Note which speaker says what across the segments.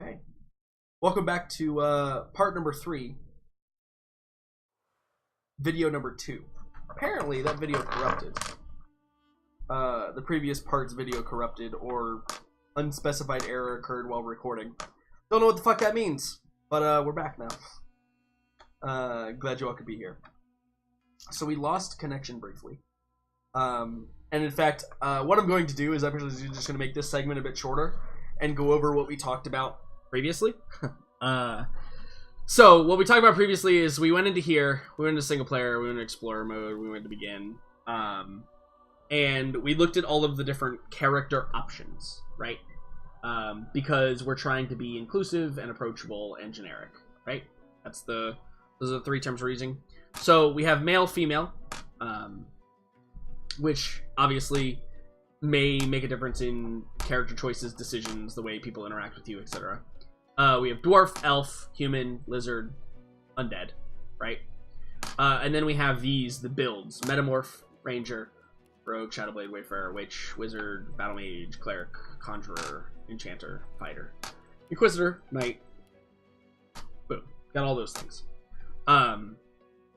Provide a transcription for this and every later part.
Speaker 1: Okay. Welcome back to part number 3, video number 2. Apparently that video corrupted. The previous part's video corrupted, or unspecified error occurred while recording. Don't know what the fuck that means, but we're back now. Glad you all could be here. So we lost connection briefly. And in fact, what I'm going to do is I'm just going to make this segment a bit shorter and go over what we talked about previously. So what we talked about previously is we went into here, we went into single player, we went into explorer mode, we went to begin, and we looked at all of the different character options, right? Because we're trying to be inclusive and approachable and generic, right? Those are the 3 terms we're using. So we have male, female, which obviously may make a difference in character choices, decisions, the way people interact with you, etc. We have dwarf, elf, human, lizard, undead, right? And then we have the builds: metamorph, ranger, rogue, shadowblade, wayfarer, witch, wizard, battle mage, cleric, conjurer, enchanter, fighter, inquisitor, knight. Boom, got all those things. And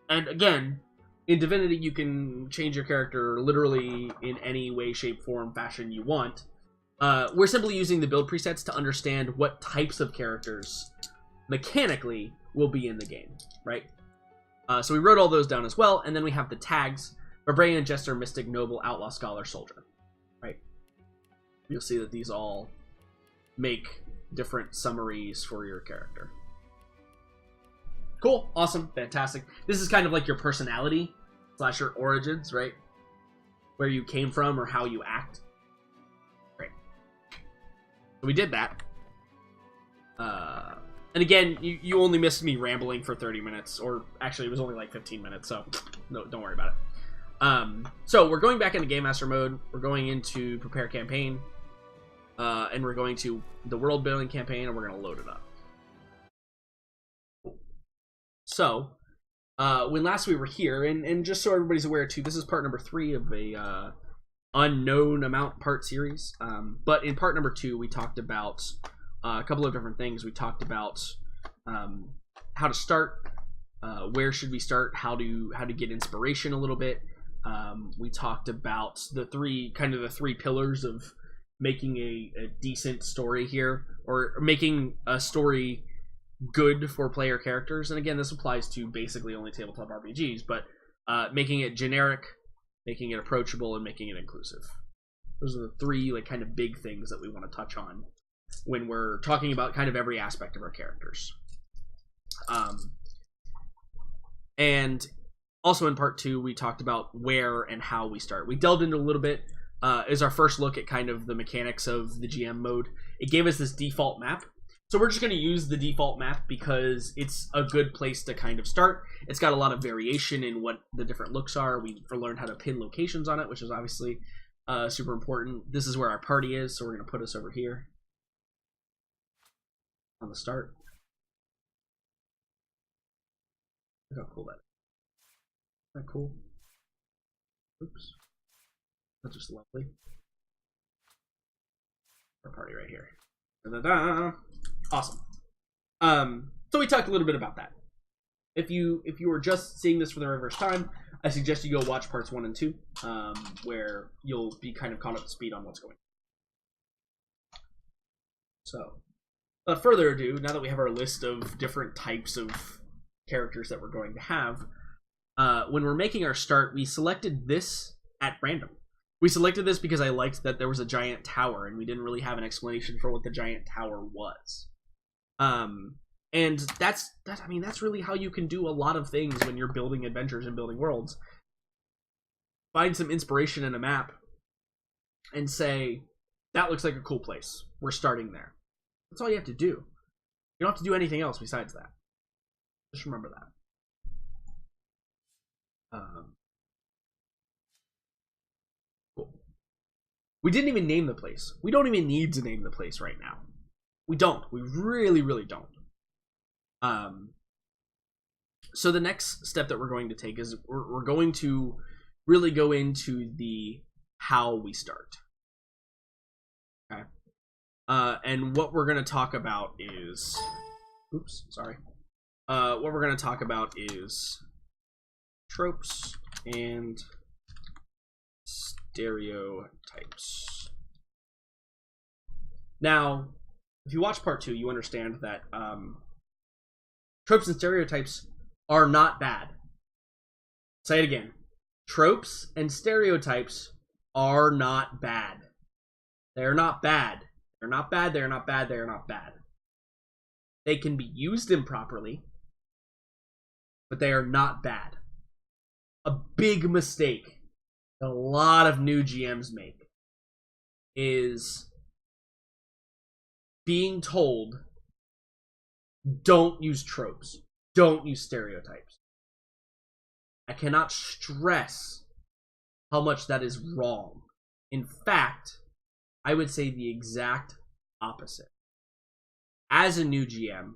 Speaker 1: again, in Divinity, you can change your character literally in any way, shape, form, fashion you want. We're simply using the build presets to understand what types of characters mechanically will be in the game, right? So we wrote all those down as well, and then we have the tags: Barbarian, Jester, Mystic, Noble, Outlaw, Scholar, Soldier, right? You'll see that these all make different summaries for your character. Cool, awesome, fantastic. This is kind of like your personality / your origins, right? Where you came from or how you act. Great. So we did that. And again, you only missed me rambling for 30 minutes, or actually it was only like 15 minutes, so no, don't worry about it. So we're going back into Game Master mode. We're going into Prepare Campaign, and we're going to the Worldbuilding campaign, and we're going to load it up. So, when last we were here, and just so everybody's aware too, this is part number 3 of a unknown amount part series. But in part number 2, we talked about a couple of different things. We talked about how to start, where should we start, how to get inspiration a little bit. We talked about the 3 pillars of making a decent story here, or making a story good for player characters. And again, this applies to basically only tabletop RPGs, but making it generic, making it approachable, and making it inclusive. Those are the 3 kind of big things that we want to touch on when we're talking about kind of every aspect of our characters. And also in part 2, we talked about where and how we start. We delved into a little bit as our first look at kind of the mechanics of the GM mode. It gave us this default map. So we're just going to use the default map because it's a good place to kind of start. It's got a lot of variation in what the different looks are. We learned how to pin locations on it, which is obviously super important. This is where our party is, so we're going to put us over here on the start. Look how cool that is. Isn't that cool? Oops. That's just lovely. Our party right here. Da-da-da. Awesome. So we talked a little bit about that. If you were just seeing this for the very first time, I suggest you go watch parts 1 and 2, where you'll be kind of caught up to speed on what's going on. So, without further ado, now that we have our list of different types of characters that we're going to have, when we're making our start, we selected this at random. We selected this because I liked that there was a giant tower, and we didn't really have an explanation for what the giant tower was. And that's really how you can do a lot of things when you're building adventures and building worlds. Find some inspiration in a map and say, that looks like a cool place. We're starting there. That's all you have to do. You don't have to do anything else besides that. Just remember that. Cool. We didn't even name the place. We don't even need to name the place right now. We don't. We really, really don't. So the next step that we're going to take is we're going to really go into the how we start. Okay. And what we're going to talk about is... Oops, sorry. What we're going to talk about is tropes and stereotypes. Now, if you watch part 2, you understand that tropes and stereotypes are not bad. Say it again. Tropes and stereotypes are not bad. They're not bad. They're not bad, they're not bad, they're not bad. They can be used improperly, but they are not bad. A big mistake that a lot of new GMs make is being told, don't use tropes, don't use stereotypes. I cannot stress how much that is wrong. In fact, I would say the exact opposite. As a new GM,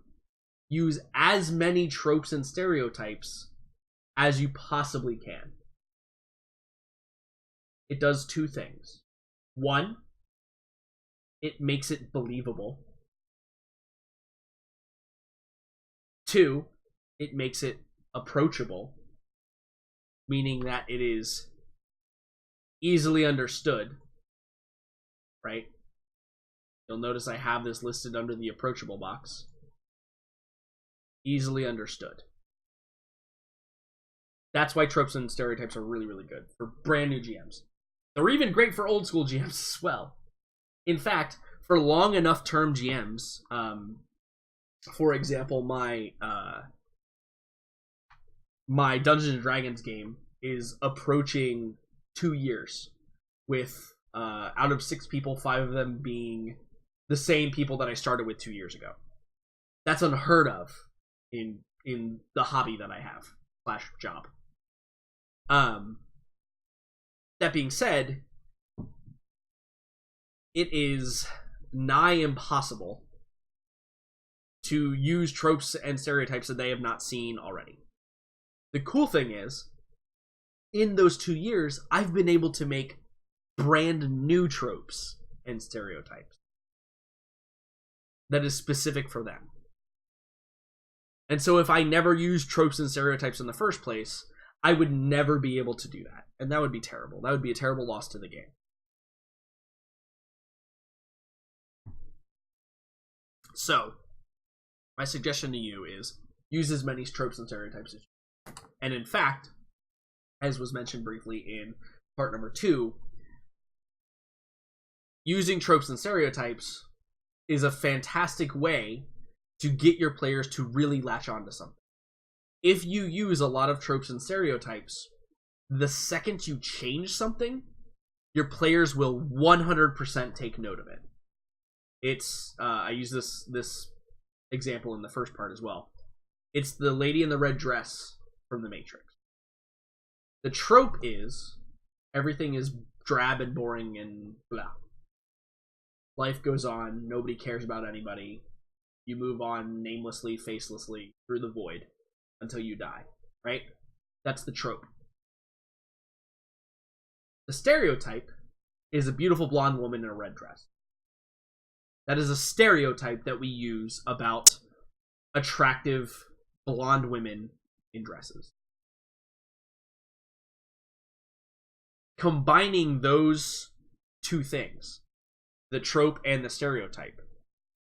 Speaker 1: use as many tropes and stereotypes as you possibly can. It does 2 things. 1, it makes it believable. 2, it makes it approachable, meaning that it is easily understood. Right? You'll notice I have this listed under the approachable box. Easily understood. That's why tropes and stereotypes are really, really good for brand new GMs. They're even great for old school GMs as well. In fact, for long enough term GMs, for example, my Dungeons and Dragons game is approaching 2 years, with out of 6 people, 5 of them being the same people that I started with 2 years ago. That's unheard of in the hobby that I have / job. That being said, it is nigh impossible to use tropes and stereotypes that they have not seen already. The cool thing is, in those 2 years, I've been able to make brand new tropes and stereotypes that is specific for them. And so if I never used tropes and stereotypes in the first place, I would never be able to do that. And that would be terrible. That would be a terrible loss to the game. So, my suggestion to you is use as many tropes and stereotypes as you can. And in fact, as was mentioned briefly in part number 2, using tropes and stereotypes is a fantastic way to get your players to really latch onto something. If you use a lot of tropes and stereotypes, the second you change something, your players will 100% take note of it. It's I use this example in the first part as well. It's the lady in the red dress from The Matrix. The trope is everything is drab and boring and blah. Life goes on, nobody cares about anybody. You move on namelessly, facelessly, through the void until you die, right? That's the trope. The stereotype is a beautiful blonde woman in a red dress. That is a stereotype that we use about attractive blonde women in dresses. Combining those 2 things, the trope and the stereotype,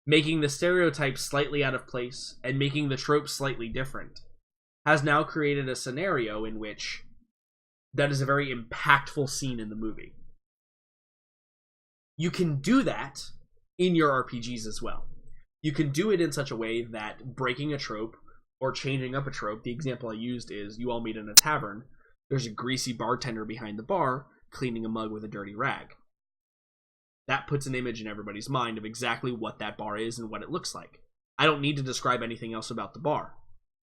Speaker 1: making the stereotype slightly out of place and making the trope slightly different, has now created a scenario in which that is a very impactful scene in the movie. You can do that in your RPGs as well. You can do it in such a way that breaking a trope or changing up a trope, the example I used is you all meet in a tavern, there's a greasy bartender behind the bar cleaning a mug with a dirty rag. That puts an image in everybody's mind of exactly what that bar is and what it looks like. I don't need to describe anything else about the bar.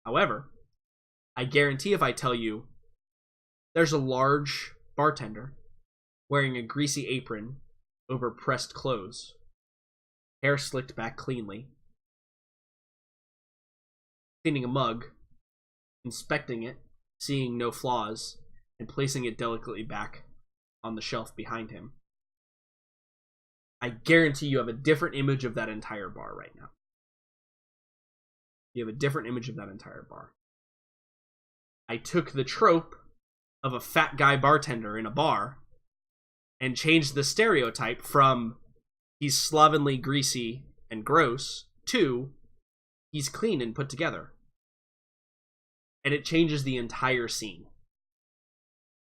Speaker 1: However, I guarantee if I tell you there's a large bartender wearing a greasy apron over pressed clothes, hair slicked back cleanly, cleaning a mug, inspecting it, seeing no flaws, and placing it delicately back on the shelf behind him. I guarantee you have a different image of that entire bar right now. You have a different image of that entire bar. I took the trope of a fat guy bartender in a bar and changed the stereotype from he's slovenly, greasy, and gross to he's clean and put together. And it changes the entire scene.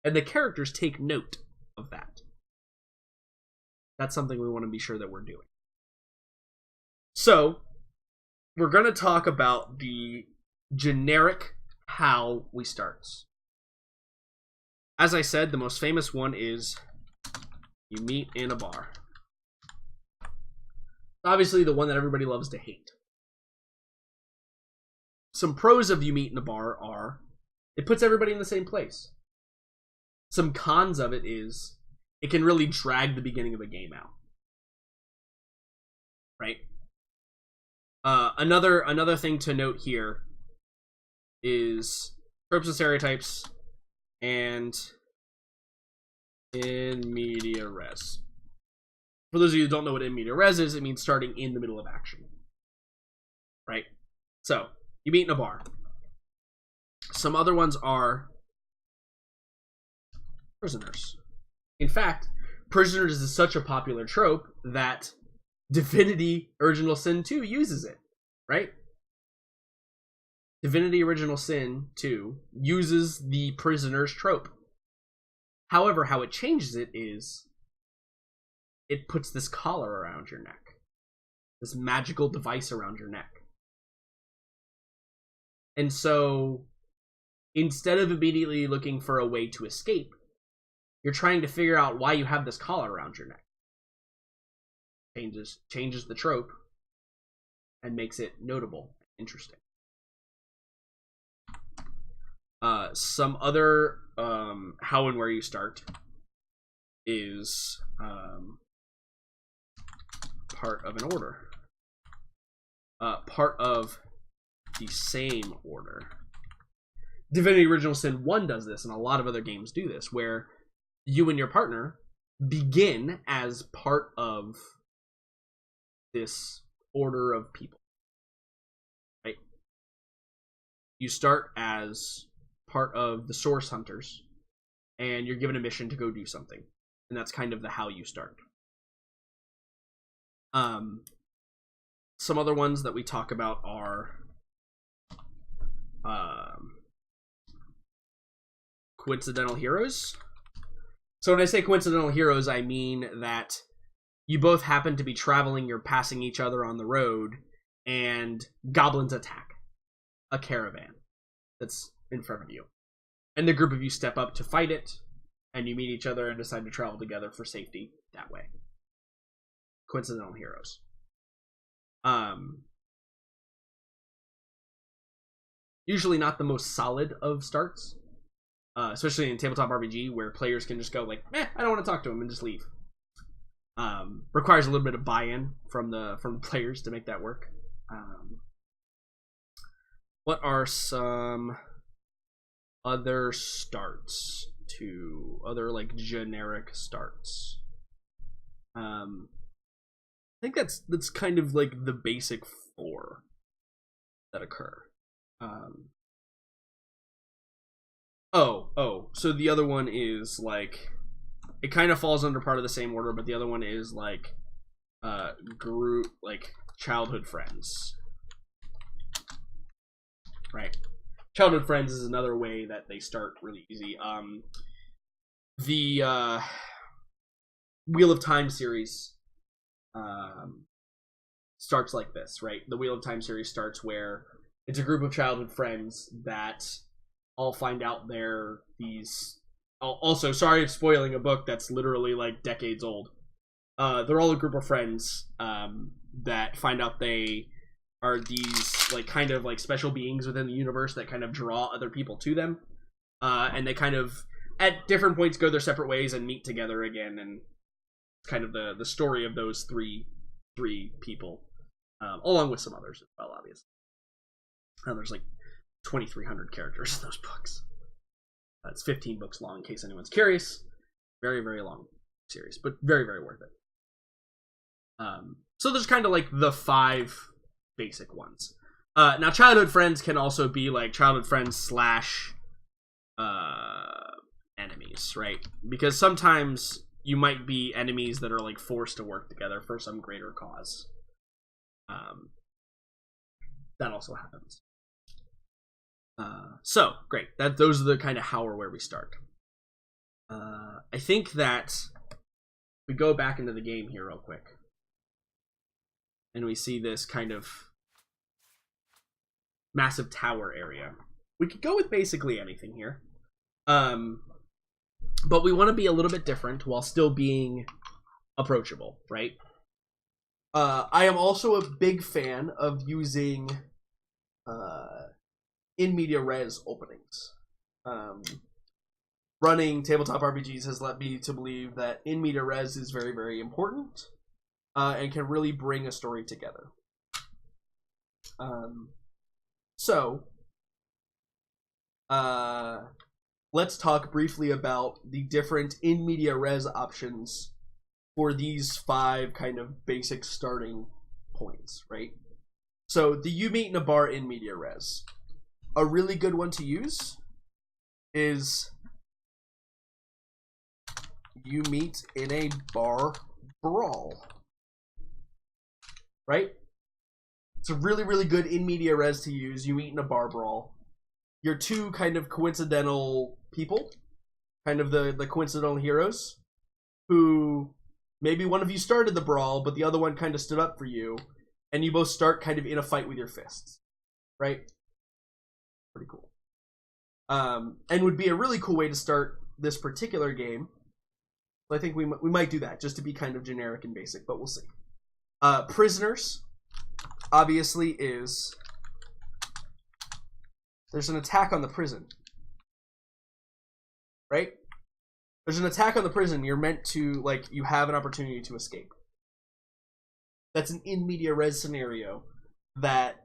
Speaker 1: And the characters take note of that. That's something we want to be sure that we're doing. So, we're going to talk about the generic how we start. As I said, the most famous one is you meet in a bar. Obviously, the one that everybody loves to hate. Some pros of you meet in a bar are it puts everybody in the same place. Some cons of it is it can really drag the beginning of a game out. Right? Another thing to note here is tropes and stereotypes and in media res. For those of you who don't know what in media res is, it means starting in the middle of action. Right? So, you meet in a bar. Some other ones are prisoners. In fact, prisoners is such a popular trope that Divinity Original Sin 2 uses it, right? Divinity Original Sin 2 uses the prisoners trope. However, how it changes it is it puts this collar around your neck. This magical device around your neck. And so, instead of immediately looking for a way to escape, you're trying to figure out why you have this collar around your neck. Changes the trope and makes it notable, interesting. Some other how and where you start is part of an order. Part of the same order. Divinity Original Sin 1 does this, and a lot of other games do this, where you and your partner begin as part of this order of people. Right? You start as part of the Source Hunters, and you're given a mission to go do something. And that's kind of the how you start. Some other ones that we talk about are coincidental heroes. So when I say coincidental heroes, I mean that you both happen to be traveling, you're passing each other on the road, and goblins attack a caravan that's in front of you. And the group of you step up to fight it, and you meet each other and decide to travel together for safety that way. Coincidental heroes. Usually not the most solid of starts, especially in tabletop RPG, where players can just go like, I don't want to talk to him, and just leave. Requires a little bit of buy-in from the players to make that work. What are some other starts to other like generic starts? I think that's kind of like the basic 4 that occur. So the other one is like it kind of falls under part of the same order, but the other one is like group like childhood friends. Right. Childhood friends is another way that they start really easy. The Wheel of Time series starts like this, right? The Wheel of Time series starts where it's a group of childhood friends that all find out they're these... Also, sorry if spoiling a book that's literally like decades old. They're all a group of friends that find out they are these like kind of like special beings within the universe that kind of draw other people to them. And they kind of at different points go their separate ways and meet together again, and kind of the story of those three people, along with some others as well, obviously. There's like 2,300 characters in those books. It's 15 books long, in case anyone's curious. Very, very long series, but very, very worth it. So there's kind of like the 5 basic ones. Now childhood friends can also be like childhood friends slash enemies, right? Because sometimes you might be enemies that are like forced to work together for some greater cause. That also happens. So great. Those are the kind of how or where we start. I think that we go back into the game here real quick, and we see this kind of massive tower area. We could go with basically anything here, but we want to be a little bit different while still being approachable, right? I am also a big fan of using in media res openings. Running tabletop RPGs has led me to believe that in media res is very, very important and can really bring a story together. So, let's talk briefly about the different in media res options for these 5 kind of basic starting points, right? So, the you meet in a bar in media res. A really good one to use is you meet in a bar brawl, right? It's a really, really good in media res to use. You meet in a bar brawl. You're 2 kind of coincidental people, kind of the coincidental heroes, who maybe one of you started the brawl, but the other one kind of stood up for you, and you both start kind of in a fight with your fists, right? Pretty cool. And would be a really cool way to start this particular game. I think we might do that, just to be kind of generic and basic, but we'll see. Prisoners, obviously, is there's an attack on the prison, right? There's an attack on the prison. You're meant to, like, you have an opportunity to escape. That's an in media res scenario that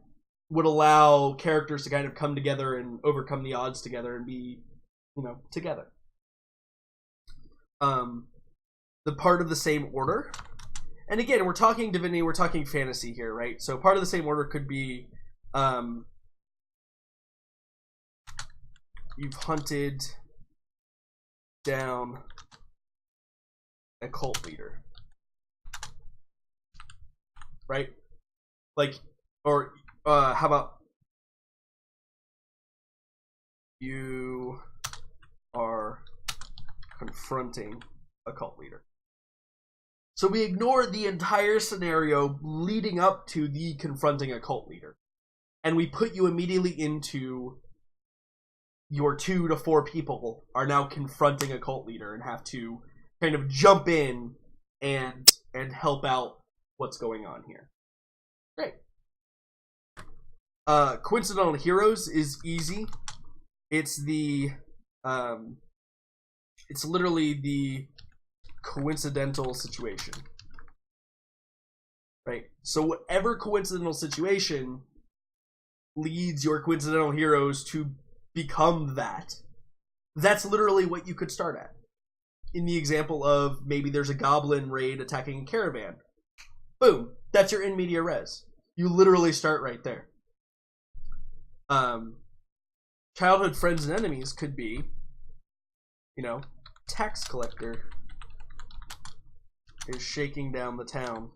Speaker 1: would allow characters to kind of come together and overcome the odds together and be, together. The part of the same order, and again, we're talking Divinity, we're talking fantasy here, right? So part of the same order could be you've hunted down a cult leader, right? Like, or how about you are confronting a cult leader. So we ignore the entire scenario leading up to the confronting a cult leader, and we put you immediately into your 2 to 4 people are now confronting a cult leader and have to kind of jump in and help out what's going on here. Great. Coincidental heroes is easy. It's it's literally the coincidental situation, right? So whatever coincidental situation leads your coincidental heroes to become that's literally what you could start at. In the example of maybe there's a goblin raid attacking a caravan, boom, that's your in media res. You literally start right there. Childhood friends and enemies could be, tax collector is shaking down the town.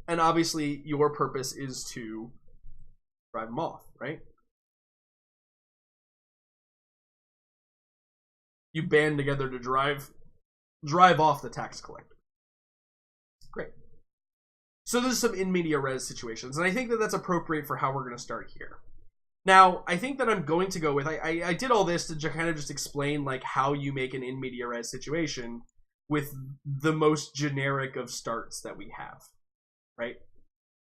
Speaker 1: And obviously your purpose is to drive them off, right? You band together to drive off the tax collector. Great. So there's some in media res situations, and I think that that's appropriate for how we're going to start here. Now, I think that I'm going to go with, I did all this to kind of just explain like how you make an in media res situation with the most generic of starts that we have, right?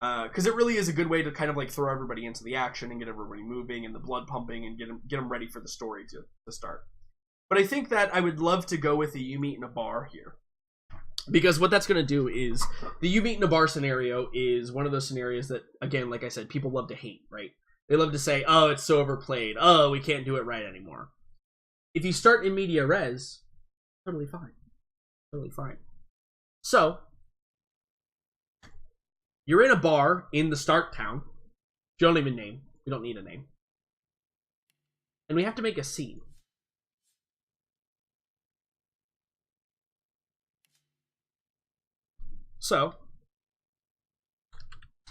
Speaker 1: Because it really is a good way to kind of like throw everybody into the action and get everybody moving and the blood pumping and get them ready for the story to start. But I think that I would love to go with the you meet in a bar here. Because what that's going to do is, the you meet in a bar scenario is one of those scenarios that, again, like I said, people love to hate, right? They love to say, oh, it's so overplayed. Oh, we can't do it right anymore. If you start in media res, Totally fine. Totally fine. So, you're in a bar in the start town. You don't even name. We don't need a name. And we have to make a scene. So,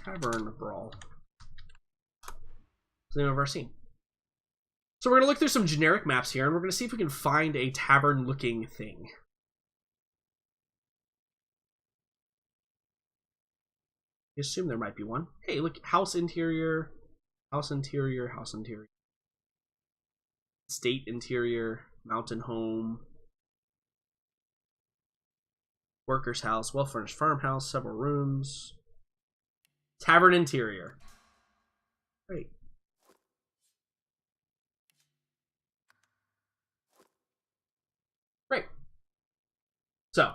Speaker 1: Tavern Brawl. That's the name of our scene. So we're going to look through some generic maps here, and we're going to see if we can find a tavern-looking thing. I assume there might be one. Hey, look, house interior, house interior, house interior. State interior, mountain home. Worker's house, well-furnished farmhouse, several rooms. Tavern interior. Great. Great. So,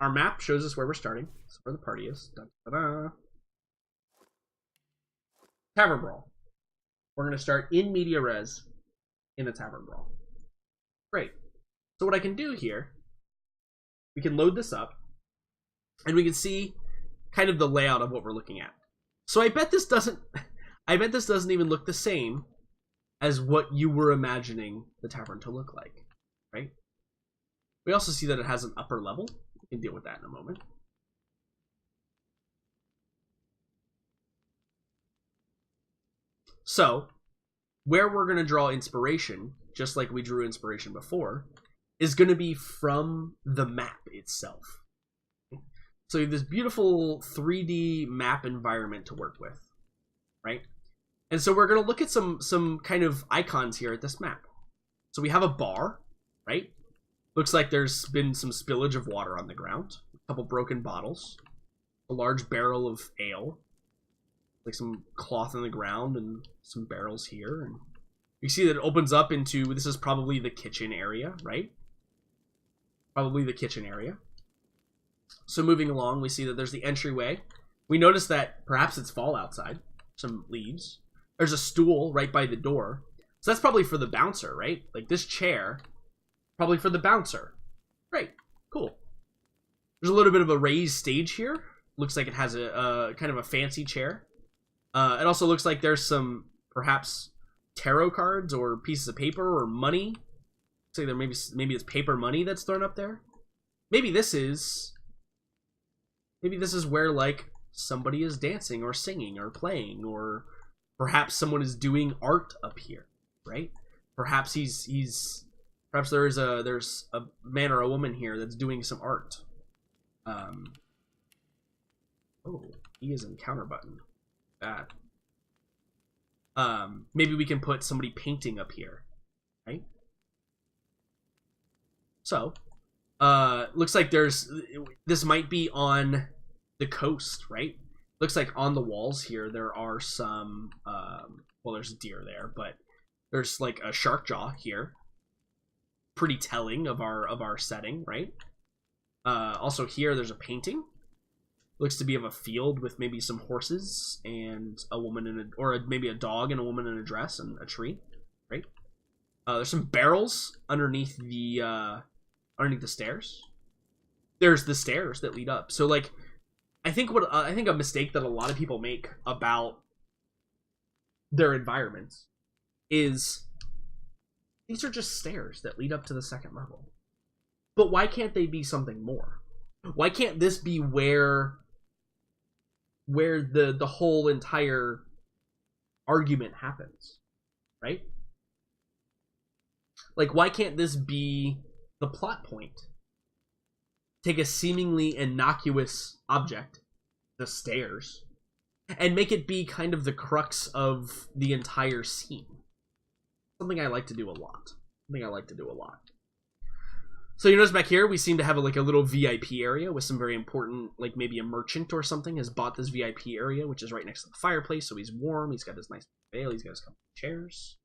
Speaker 1: our map shows us where we're starting. That's where the party is. Da-da-da. Tavern Brawl. We're going to start in media res in a Tavern Brawl. Great. So what I can do here, we can load this up, and we can see kind of the layout of what we're looking at. So I bet this doesn't even look the same as what you were imagining the tavern to look like, right? We also see that it has an upper level. We can deal with that in a moment. So, where we're going to draw inspiration, just like we drew inspiration before, is going to be from the map itself. So you have this beautiful 3D map environment to work with, right? And so we're going to look at some kind of icons here at this map. So we have a bar, right? Looks like there's been some spillage of water on the ground. A couple broken bottles. A large barrel of ale. Like some cloth on the ground and some barrels here. And you see that it opens up into, this is probably the kitchen area, right? Probably the kitchen area. So moving along, we see that there's the entryway. We notice that perhaps it's fall outside. Some leaves. There's a stool right by the door. So that's probably for the bouncer, right? Like this chair, probably for the bouncer. Great, cool. There's a little bit of a raised stage here. Looks like it has a kind of a fancy chair. It also looks like there's some, perhaps, tarot cards or pieces of paper or money. Say there maybe it's paper money that's thrown up there. Maybe this is where, like, somebody is dancing or singing or playing, or perhaps someone is doing art up here, right? Perhaps perhaps there's a man or a woman here that's doing some art. Oh, E is in counter button. That. Maybe we can put somebody painting up here, right? So, looks like this might be on the coast, right? Looks like on the walls here there are some, well, there's a deer there, but there's like a shark jaw here. Pretty telling of our setting, right? Also here there's a painting. Looks to be of a field with maybe some horses and a woman maybe a dog and a woman in a dress and a tree, right? There's some barrels underneath the stairs. There's the stairs that lead up. So like, I think a mistake that a lot of people make about their environments is these are just stairs that lead up to the second level. But why can't they be something more? Why can't this be where the whole entire argument happens, right? Like, why can't this be the plot point? Take a seemingly innocuous object, the stairs, and make it be kind of the crux of the entire scene. Something I like to do a lot. So you notice back here, we seem to have a little VIP area with some very important, like maybe a merchant or something has bought this VIP area, which is right next to the fireplace, so he's warm, he's got his nice veil, he's got his couple of chairs.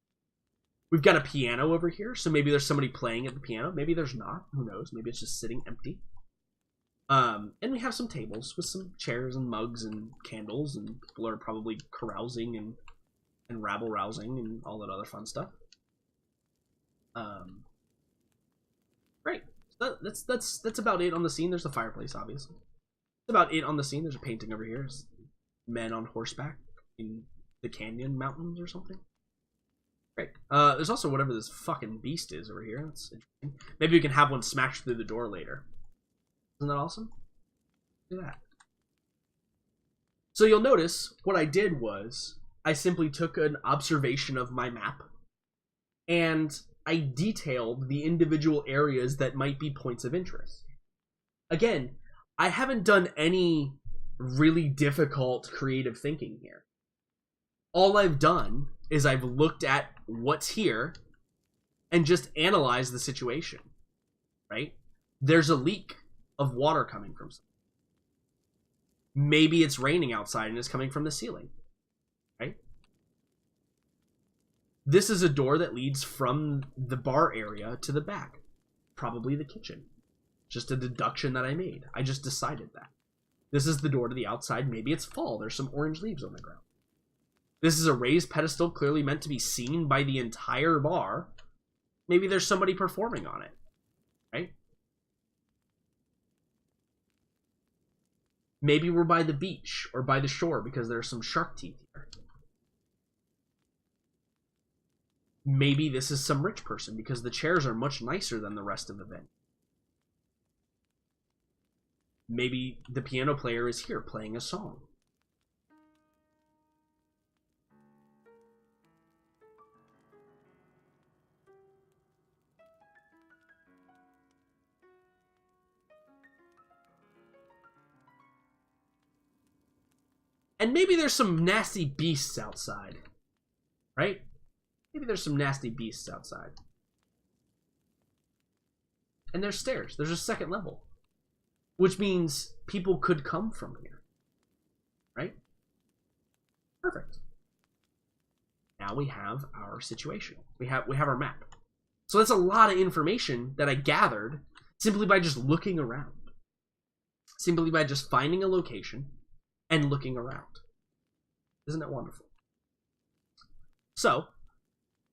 Speaker 1: We've got a piano over here, so maybe there's somebody playing at the piano. Maybe there's not, who knows, maybe it's just sitting empty. And we have some tables with some chairs and mugs and candles, and people are probably carousing and rabble-rousing and all that other fun stuff. Great. That's about it on the scene. There's a fireplace, obviously. That's about it on the scene. There's a painting over here. There's men on horseback in the canyon mountains or something. Great. There's also whatever this fucking beast is over here. That's interesting. Maybe we can have one smash through the door later. Isn't that awesome? Look at that. So you'll notice what I did was I simply took an observation of my map and I detailed the individual areas that might be points of interest. Again, I haven't done any really difficult creative thinking here. All I've done is I've looked at what's here and just analyzed the situation, right? There's a leak of water coming from something. Maybe it's raining outside and it's coming from the ceiling, right? This is a door that leads from the bar area to the back. Probably the kitchen. Just a deduction that I made. I just decided that. This is the door to the outside. Maybe it's fall. There's some orange leaves on the ground. This is a raised pedestal clearly meant to be seen by the entire bar. Maybe there's somebody performing on it, right? Maybe we're by the beach or by the shore because there's some shark teeth here. Maybe this is some rich person because the chairs are much nicer than the rest of the venue. Maybe the piano player is here playing a song. And maybe there's some nasty beasts outside, right? Maybe there's some nasty beasts outside. And there's stairs. There's a second level. Which means people could come from here. Right? Perfect. Now we have our situation. We have our map. So that's a lot of information that I gathered simply by just looking around. Simply by just finding a location and looking around. Isn't that wonderful? So,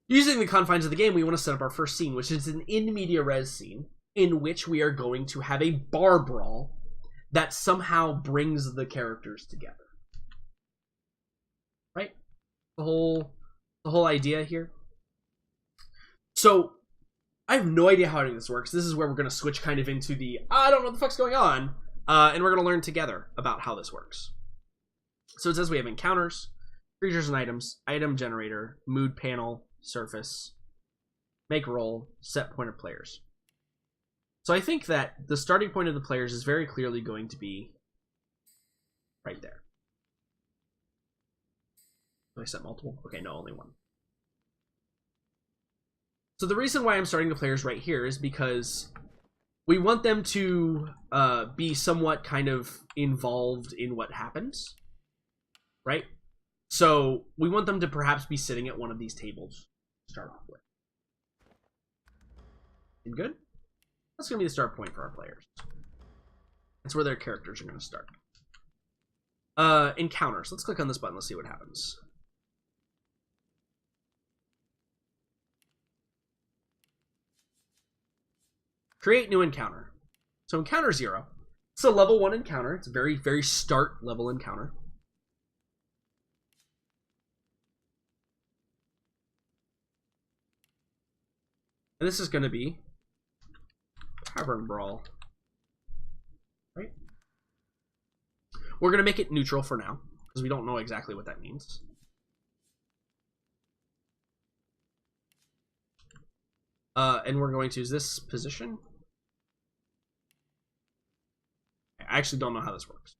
Speaker 1: using the confines of the game, we want to set up our first scene, which is an in media res scene, in which we are going to have a bar brawl that somehow brings the characters together. Right? The whole idea here. So, I have no idea how any of this works. This is where we're going to switch kind of into the, I don't know what the fuck's going on, and we're going to learn together about how this works. So it says we have encounters, creatures and items, item generator, mood panel, surface, make roll, set point of players. So I think that the starting point of the players is very clearly going to be right there. Do I set multiple? Okay, no, only one. So the reason why I'm starting the players right here is because we want them to be somewhat kind of involved in what happens. Right? So we want them to perhaps be sitting at one of these tables to start off with. And good? That's going to be the start point for our players. That's where their characters are going to start. Encounters. Let's click on this button. Let's see what happens. Create new encounter. So encounter 0. It's a level 1 encounter. It's a very, very start level encounter. And this is going to be Tavern Brawl. Right? We're going to make it neutral for now, because we don't know exactly what that means. And we're going to use this position. I actually don't know how this works.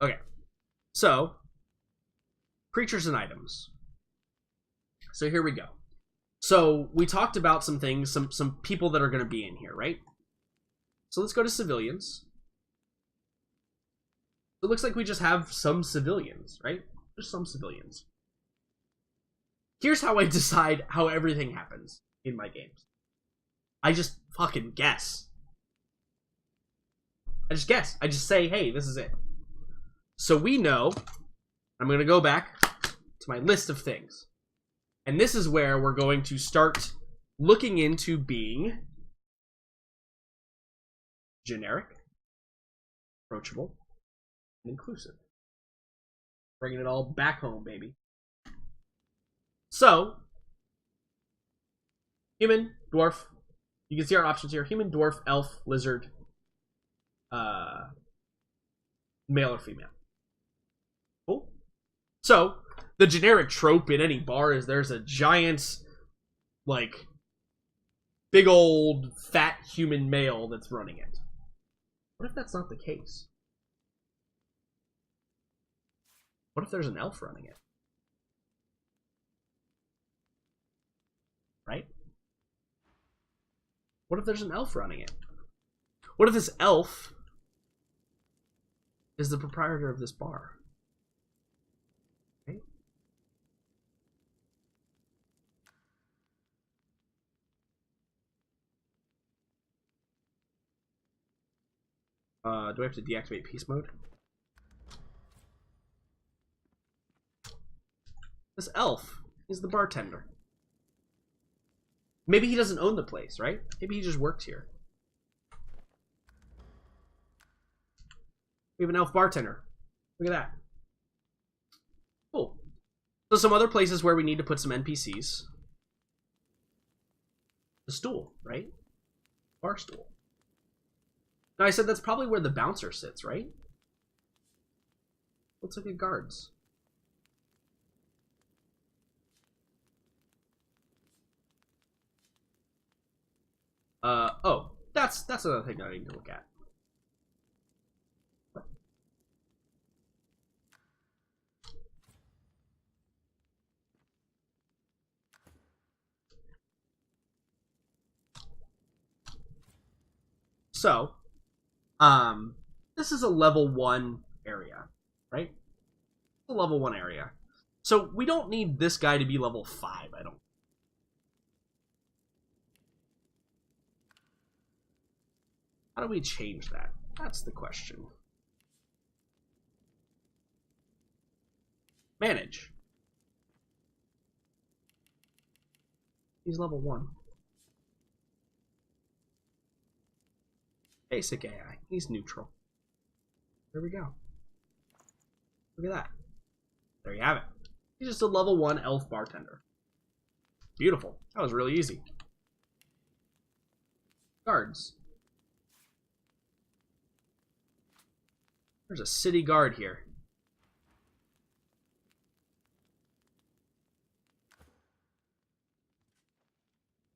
Speaker 1: Okay, so creatures and items. So here we go. So we talked about some things, some people that are going to be in here, right? So let's go to civilians. It looks like we just have some civilians, right? Just some civilians. Here's how I decide how everything happens in my games. I just fucking guess. I just guess. I just say, hey, this is it. So we know, I'm going to go back to my list of things. And this is where we're going to start looking into being generic, approachable, and inclusive. Bringing it all back home, baby. So, human, dwarf. You can see our options here. Human, dwarf, elf, lizard, male or female. Cool. So, the generic trope in any bar is there's a giant, like, big old fat human male that's running it. What if that's not the case? What if there's an elf running it? Right? What if there's an elf running it? What if this elf is the proprietor of this bar? Right? Do I have to deactivate peace mode? This elf is the bartender. Maybe he doesn't own the place, right? Maybe he just works here. We have an elf bartender. Look at that. Cool. So some other places where we need to put some NPCs. The stool, right? Barstool. Now I said that's probably where the bouncer sits, right? Let's look at guards. Oh, that's another thing that I need to look at. So, this is a level 1 area, right? It's a level 1 area. So we don't need this guy to be level 5, I don't. How do we change that? That's the question. Manage. He's level 1. Basic AI. He's neutral. There we go. Look at that. There you have it. He's just a level 1 elf bartender. Beautiful. That was really easy. Guards. There's a city guard here.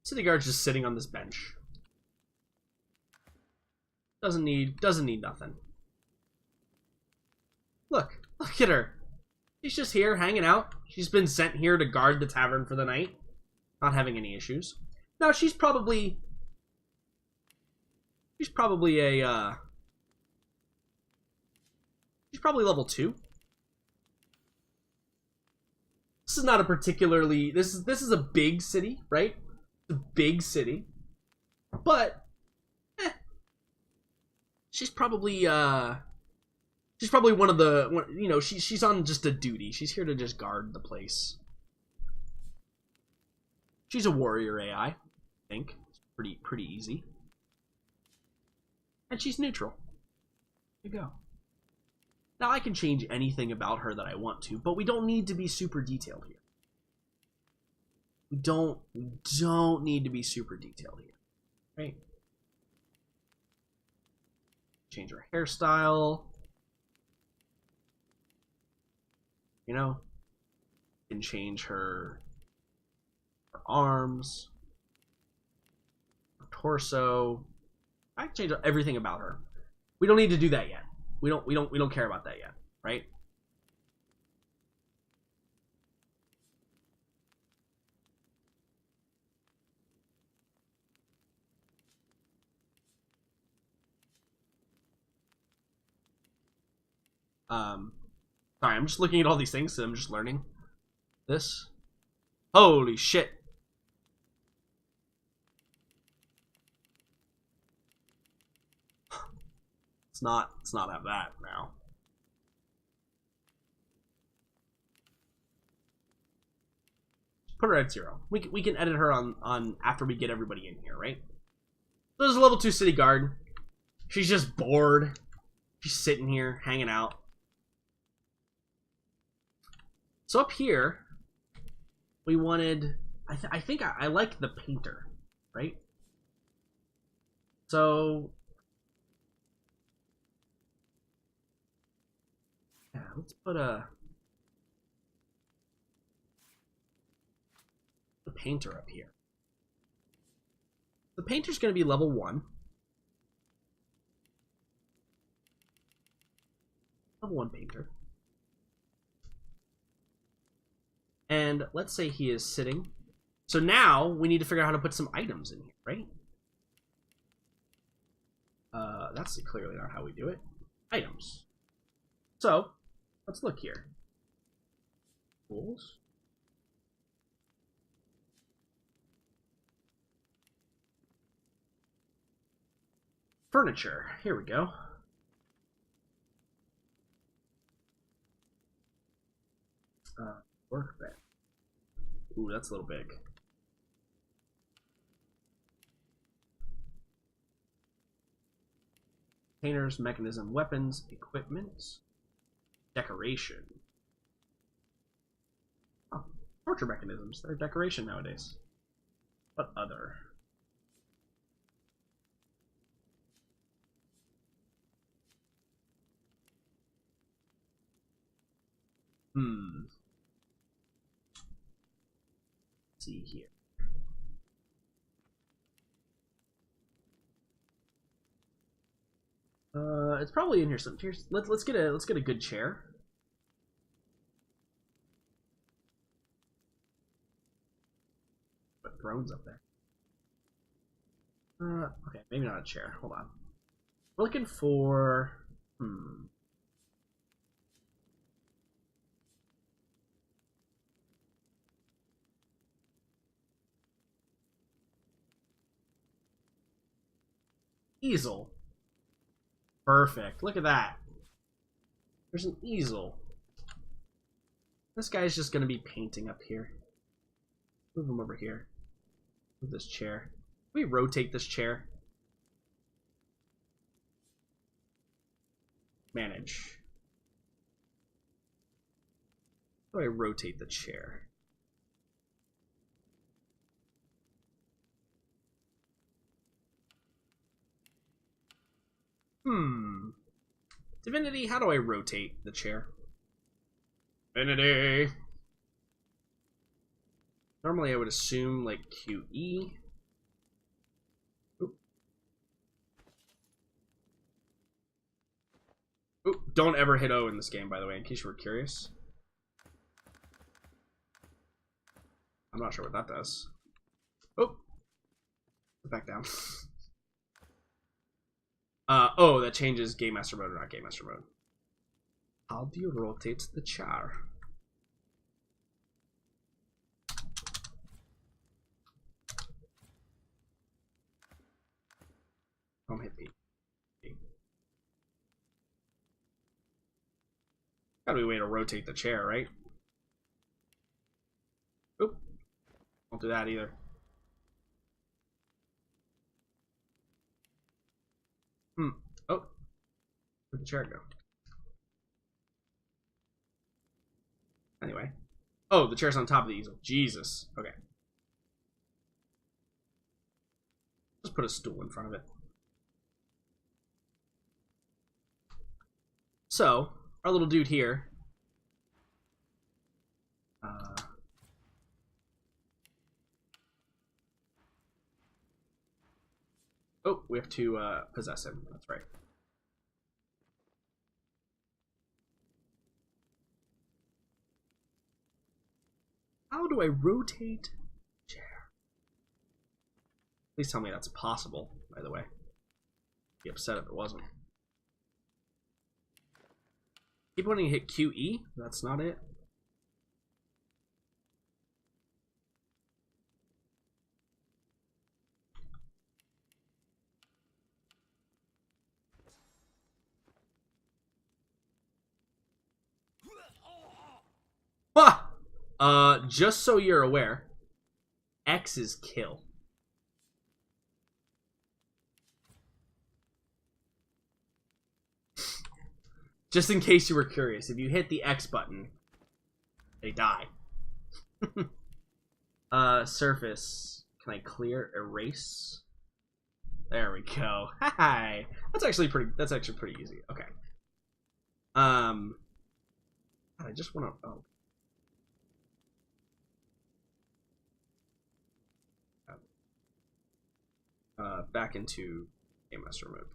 Speaker 1: City guard's just sitting on this bench. Doesn't need nothing. Look at her. She's just here hanging out. She's been sent here to guard the tavern for the night. Not having any issues. Now she's probably a she's probably level 2. This is not a particularly this is a big city, right? It's a big city. But she's probably one of the, you know, she's on just a duty. She's here to just guard the place. She's a warrior AI, I think. It's pretty easy. And she's neutral. There you go. Now I can change anything about her that I want to, but we don't need to be super detailed here. We don't need to be super detailed here. Right? Change her hairstyle. You know, can change her arms, her torso. I can change everything about her. We don't need to do that yet. We don't care about that yet, right? Sorry, I'm just looking at all these things, so I'm just learning this. Holy shit. Let's not have that now. put her at 0. We can edit her on after we get everybody in here, right? So there's a level 2 city guard. She's just bored. She's sitting here, hanging out. So up here, we wanted... I think I like the painter, right? So... yeah, let's put a painter up here. The painter's going to be level 1. Level 1 painter. And let's say he is sitting. So now we need to figure out how to put some items in here, right? That's clearly not how we do it. Items. So let's look here. Tools. Furniture. Here we go. Workbench. Ooh, that's a little big. Containers, mechanism, weapons, equipment, decoration. Oh, torture mechanisms. They're decoration nowadays. What other? Let's see here. It's probably in here. So let's get a good chair. Put thrones up there. Okay, maybe not a chair. Hold on. We're looking for easel. Perfect. Look at that. There's an easel. This guy's just going to be painting up here. Move him over here. Move this chair. Can we rotate this chair? Manage. How do I rotate the chair? Divinity, how do I rotate the chair? Divinity. Normally I would assume like QE. Oop. Oop. Don't ever hit O in this game, by the way, in case you were curious. I'm not sure what that does. Oh. Back down. Oh, that changes Game Master mode or not Game Master mode. How do you rotate the chair? Don't hit B. Gotta be a way to rotate the chair, right? Oop. Don't do that either. Oh. Where'd the chair go? Anyway. Oh, the chair's on top of the easel. Jesus. Okay. Just put a stool in front of it. So, our little dude here. Oh, we have to possess him. That's right. How do I rotate chair? Please tell me that's possible, by the way. I'd be upset if it wasn't. Keep wanting to hit QE. That's not it. Just so you're aware, X is kill. Just in case you were curious, if you hit the X button, they die. Surface. Can I clear? Erase? There we go. Hi. That's actually pretty easy. Okay. I just want to back into Game Master mode.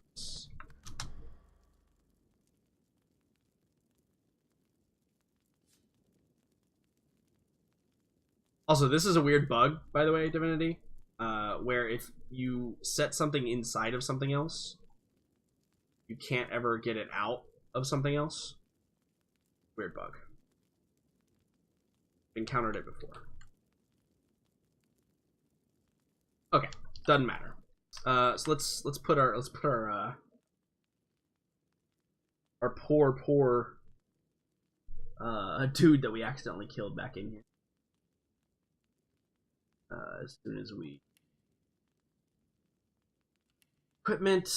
Speaker 1: Also, this is a weird bug, by the way, Divinity, where if you set something inside of something else, you can't ever get it out of something else. Weird bug. Encountered it before. Okay, doesn't matter. So let's put our poor dude that we accidentally killed back in here. As soon as we equipment,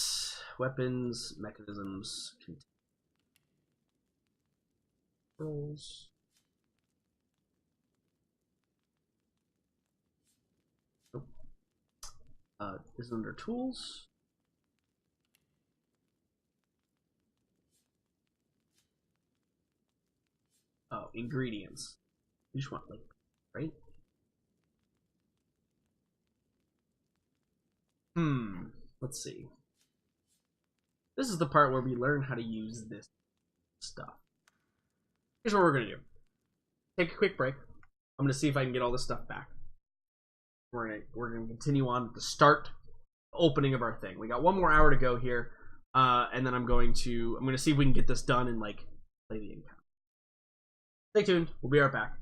Speaker 1: weapons, mechanisms, controls. This is under tools. Oh, ingredients. You just want like, right? Let's see. This is the part where we learn how to use this stuff. Here's what we're gonna do. Take a quick break. I'm gonna see if I can get all this stuff back. We're gonna continue on at the start, opening of our thing. We got 1 more hour to go here, and then I'm gonna see if we can get this done and like play the encounter. Stay tuned. We'll be right back.